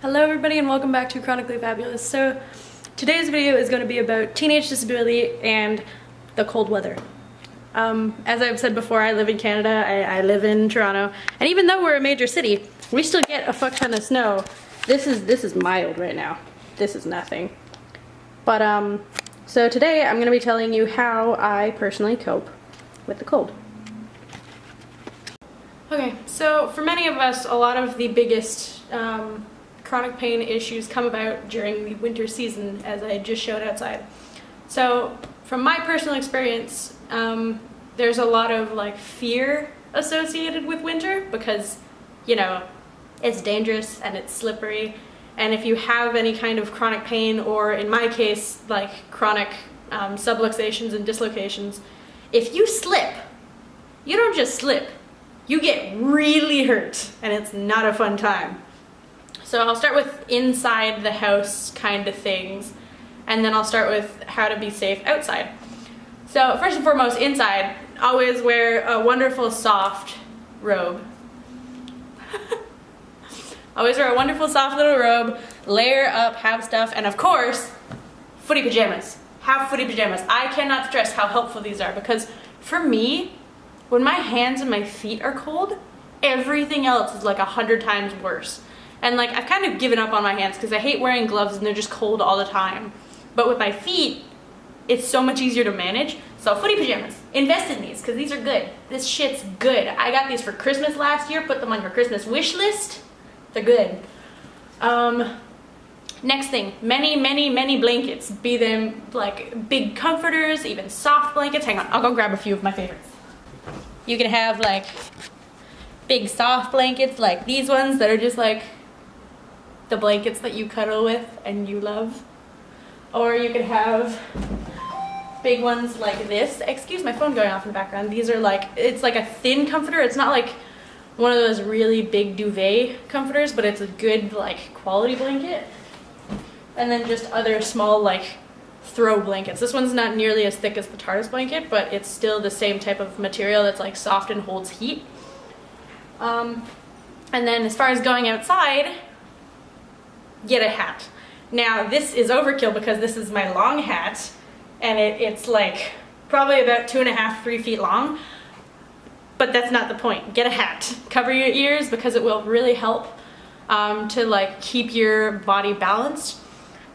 Hello everybody and welcome back to Chronically Fabulous. So today's video is going to be about teenage disability and the cold weather. As I've said before, I live in Canada, I live in Toronto, and even though we're a major city, we still get a fuck ton of snow. This is mild right now. This is nothing. But so today I'm going to be telling you how I personally cope with the cold. Okay, so for many of us, a lot of the biggest chronic pain issues come about during the winter season, as I just showed outside. So from my personal experience, there's a lot of like fear associated with winter because, you know, it's dangerous and it's slippery, and if you have any kind of chronic pain, or in my case like chronic subluxations and dislocations, if you slip, you don't just slip, you get really hurt, and it's not a fun time. So I'll start with inside the house kind of things, and then I'll start with how to be safe outside. So first and foremost, inside, always wear a wonderful soft robe. Always wear a wonderful soft little robe, layer up, have stuff, and of course, footy pajamas. Have footy pajamas. I cannot stress how helpful these are, because for me, when my hands and my feet are cold, everything else is like 100 times worse. And like, I've kind of given up on my hands because I hate wearing gloves and they're just cold all the time. But with my feet, it's so much easier to manage. So footy pajamas, invest in these because these are good. This shit's good. I got these for Christmas last year, put them on your Christmas wish list. They're good. Next thing, many blankets. Be them like big comforters, even soft blankets. Hang on, I'll go grab a few of my favorites. You can have like big soft blankets like these ones that are just like the blankets that you cuddle with and you love. Or you could have big ones like this. Excuse my phone going off in the background. These are like, it's like a thin comforter. It's not like one of those really big duvet comforters, but it's a good like quality blanket. And then just other small like throw blankets. This one's not nearly as thick as the TARDIS blanket, but it's still the same type of material that's like soft and holds heat. And then as far as going outside, get a hat. Now this is overkill because this is my long hat, and it's like probably about 2.5 to 3 feet long, but that's not the point. Get a hat. Cover your ears because it will really help to like keep your body balanced.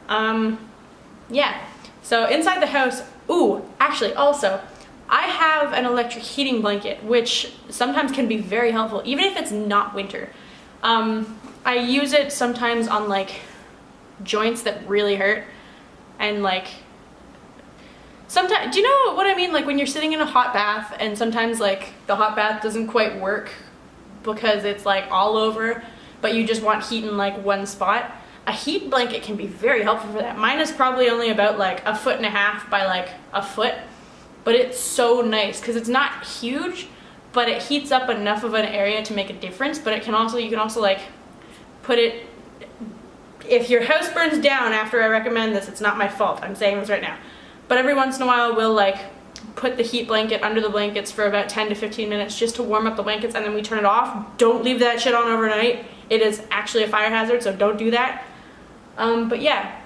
Yeah, so inside the house, ooh, actually also, I have an electric heating blanket, which sometimes can be very helpful, even if it's not winter. I use it sometimes on like joints that really hurt, and like sometimes, do you know what I mean? Like when you're sitting in a hot bath and sometimes like the hot bath doesn't quite work because it's like all over, but you just want heat in like one spot. A heat blanket can be very helpful for that. Mine is probably only about like 1.5 feet by like 1 foot. But it's so nice because it's not huge, but it heats up enough of an area to make a difference. But it can also, you can also like put it, if your house burns down after I recommend this, it's not my fault, I'm saying this right now. But every once in a while we'll like put the heat blanket under the blankets for about 10 to 15 minutes just to warm up the blankets, and then we turn it off. Don't leave that shit on overnight. It is actually a fire hazard, so don't do that. But yeah,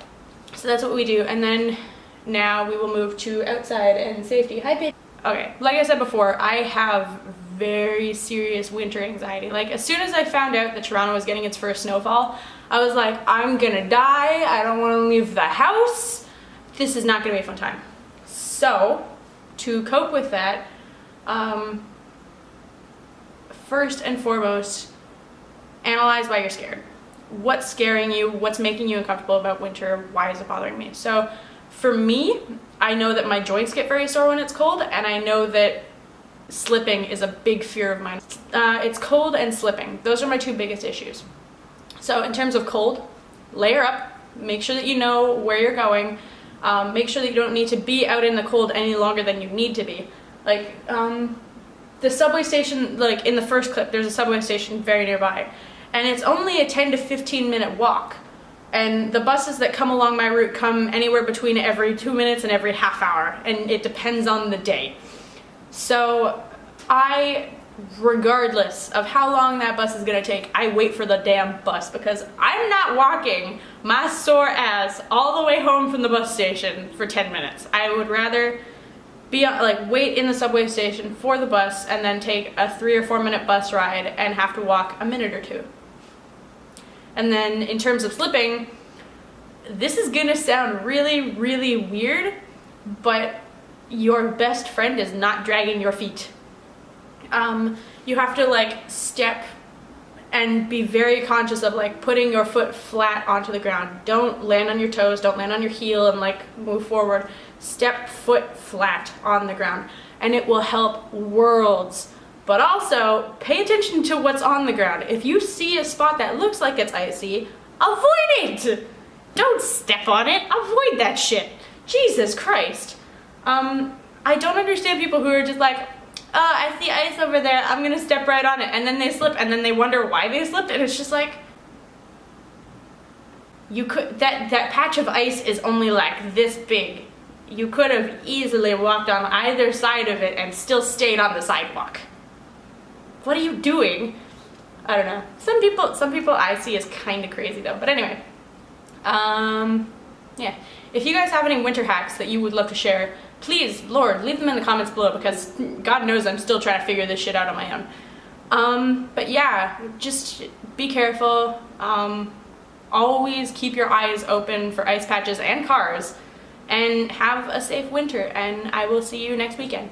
so that's what we do. And then now we will move to outside and safety. Hi, babe. Okay, like I said before, I have very serious winter anxiety. Like as soon as I found out that Toronto was getting its first snowfall, I was like, I'm gonna die. I don't want to leave the house. This is not gonna be a fun time. So to cope with that, first and foremost, analyze why you're scared. What's scaring you? What's making you uncomfortable about winter? Why is it bothering me? So for me, I know that my joints get very sore when it's cold, and I know that slipping is a big fear of mine. It's cold and slipping. Those are my two biggest issues. So in terms of cold, layer up, make sure that you know where you're going, make sure that you don't need to be out in the cold any longer than you need to be. Like the subway station, like in the first clip, there's a subway station very nearby, and it's only a 10 to 15 minute walk. And the buses that come along my route come anywhere between every 2 minutes and every half hour, and it depends on the day. So I regardless of how long that bus is gonna take, I wait for the damn bus because I'm not walking my sore ass all the way home from the bus station for 10 minutes. I would rather be like wait in the subway station for the bus and then take a 3 or 4 minute bus ride and have to walk a minute or two. And then in terms of slipping, this is gonna sound really, really weird, but your best friend is not dragging your feet. You have to like step and be very conscious of like putting your foot flat onto the ground. Don't land on your toes, don't land on your heel and like move forward. Step foot flat on the ground and it will help worlds. But also pay attention to what's on the ground. If you see a spot that looks like it's icy, avoid it. Don't step on it, avoid that shit. Jesus Christ. I don't understand people who are just like, I see ice over there, I'm gonna step right on it, and then they slip, and then they wonder why they slipped, and it's just like, you could, that patch of ice is only like this big. You could have easily walked on either side of it and still stayed on the sidewalk. What are you doing? I don't know. Some people I see as kind of crazy though, but anyway. Yeah. If you guys have any winter hacks that you would love to share, please, Lord, leave them in the comments below because God knows I'm still trying to figure this shit out on my own. But yeah, just be careful. Always keep your eyes open for ice patches and cars, and have a safe winter, and I will see you next weekend.